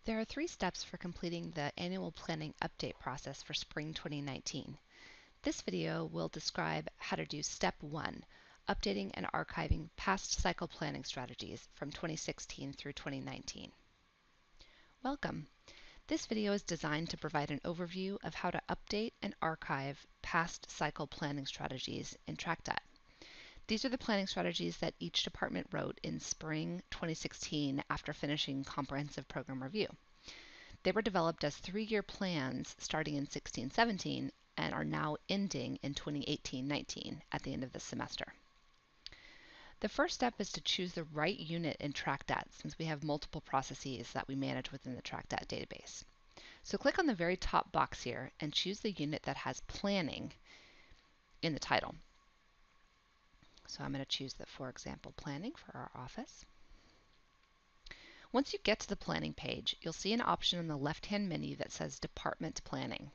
There are 3 steps for completing the annual planning update process for spring 2019. This video will describe how to do step 1, updating and archiving past cycle planning strategies from 2016 through 2019. Welcome. This video is designed to provide an overview of how to update and archive past cycle planning strategies in TracDat. These are the planning strategies that each department wrote in spring 2016 after finishing comprehensive program review. They were developed as 3-year plans starting in 16-17 and are now ending in 2018-19 at the end of the semester. The first step is to choose the right unit in TracDat, since we have multiple processes that we manage within the TracDat database. So click on the very top box here and choose the unit that has planning in the title. So I'm going to choose the, for example, planning for our office. Once you get to the planning page, you'll see an option in the left-hand menu that says Department Planning.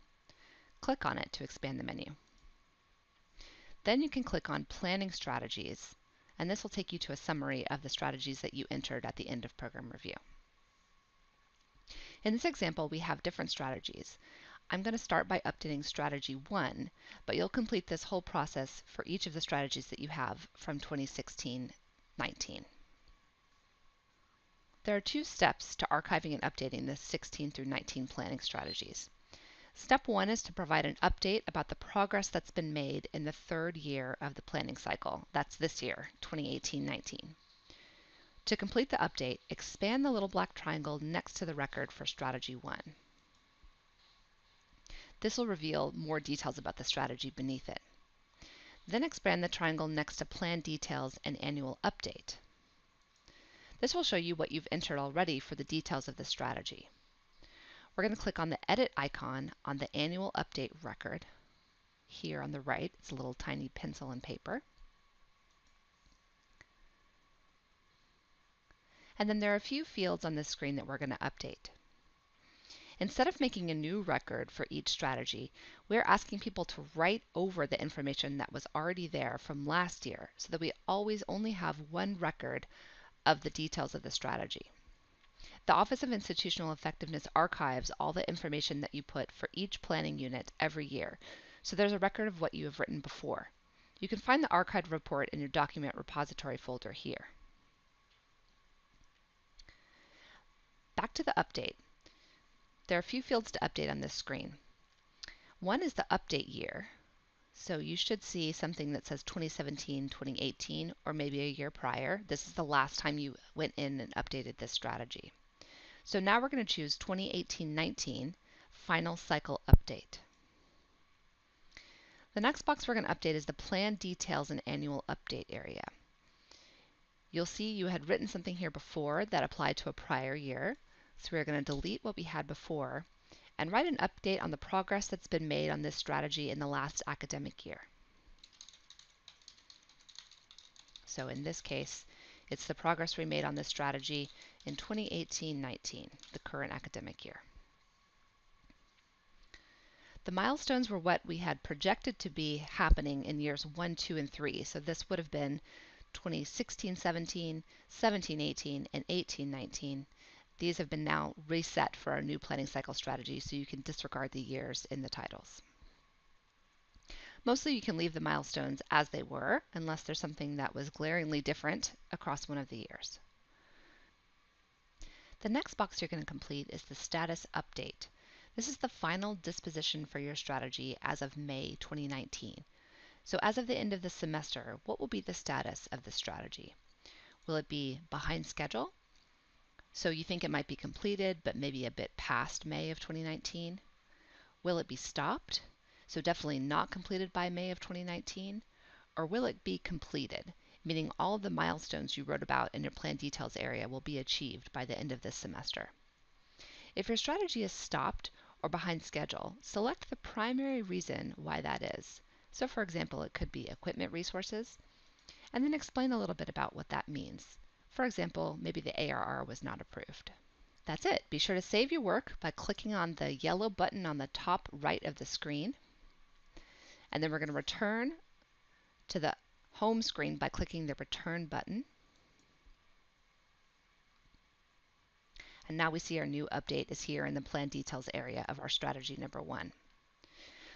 Click on it to expand the menu. Then you can click on Planning Strategies, and this will take you to a summary of the strategies that you entered at the end of program review. In this example, we have different strategies. I'm going to start by updating Strategy 1, but you'll complete this whole process for each of the strategies that you have from 2016-19. There are 2 steps to archiving and updating the 16 through 19 planning strategies. Step 1 is to provide an update about the progress that's been made in the 3rd year of the planning cycle. That's this year, 2018-19. To complete the update, expand the little black triangle next to the record for Strategy 1. This will reveal more details about the strategy beneath it. Then expand the triangle next to Plan Details and Annual Update. This will show you what you've entered already for the details of the strategy. We're going to click on the Edit icon on the Annual Update record. Here on the right, it's a little tiny pencil and paper. And then there are a few fields on this screen that we're going to update. Instead of making a new record for each strategy, we're asking people to write over the information that was already there from last year so that we always only have one record of the details of the strategy. The Office of Institutional Effectiveness archives all the information that you put for each planning unit every year, so there's a record of what you have written before. You can find the archived report in your document repository folder here. Back to the update. There are a few fields to update on this screen. One is the update year. So you should see something that says 2017, 2018, or maybe a year prior. This is the last time you went in and updated this strategy. So now we're going to choose 2018-19 Final Cycle Update. The next box we're going to update is the Plan Details and Annual Update area. You'll see you had written something here before that applied to a prior year. So we're going to delete what we had before and write an update on the progress that's been made on this strategy in the last academic year. So in this case, it's the progress we made on this strategy in 2018-19, the current academic year. The milestones were what we had projected to be happening in years 1, 2, and 3. So this would have been 2016-17, 17-18, and 18-19. These have been now reset for our new planning cycle strategy, so you can disregard the years in the titles. Mostly you can leave the milestones as they were, unless there's something that was glaringly different across one of the years. The next box you're going to complete is the status update. This is the final disposition for your strategy as of May 2019. So as of the end of the semester, what will be the status of the strategy? Will it be behind schedule? So you think it might be completed, but maybe a bit past May of 2019? Will it be stopped? So definitely not completed by May of 2019? Or will it be completed, meaning all of the milestones you wrote about in your plan details area will be achieved by the end of this semester? If your strategy is stopped or behind schedule, select the primary reason why that is. So for example, it could be equipment resources, and then explain a little bit about what that means. For example, maybe the ARR was not approved. That's it. Be sure to save your work by clicking on the yellow button on the top right of the screen. And then we're going to return to the home screen by clicking the Return button. And now we see our new update is here in the plan details area of our strategy number 1.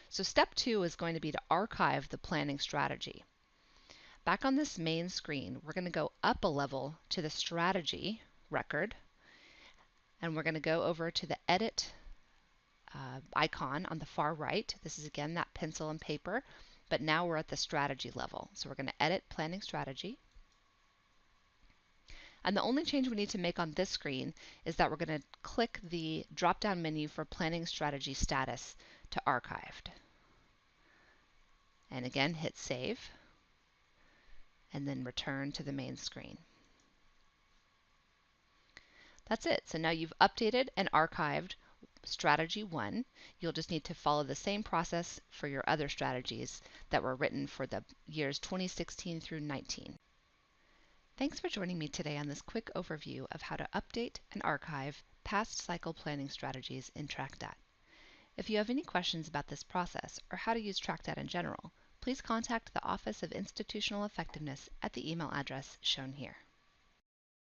So step 2 is going to be to archive the planning strategy. Back on this main screen, we're going to go up a level to the strategy record, and we're going to go over to the edit icon on the far right. This is again that pencil and paper, but now we're at the strategy level. So we're going to edit planning strategy. And the only change we need to make on this screen is that we're going to click the drop-down menu for planning strategy status to archived. And again, hit save, and then return to the main screen. That's it. So now you've updated and archived strategy 1. You'll just need to follow the same process for your other strategies that were written for the years 2016 through 19. Thanks for joining me today on this quick overview of how to update and archive past cycle planning strategies in TracDat. If you have any questions about this process or how to use TracDat in general, please contact the Office of Institutional Effectiveness at the email address shown here.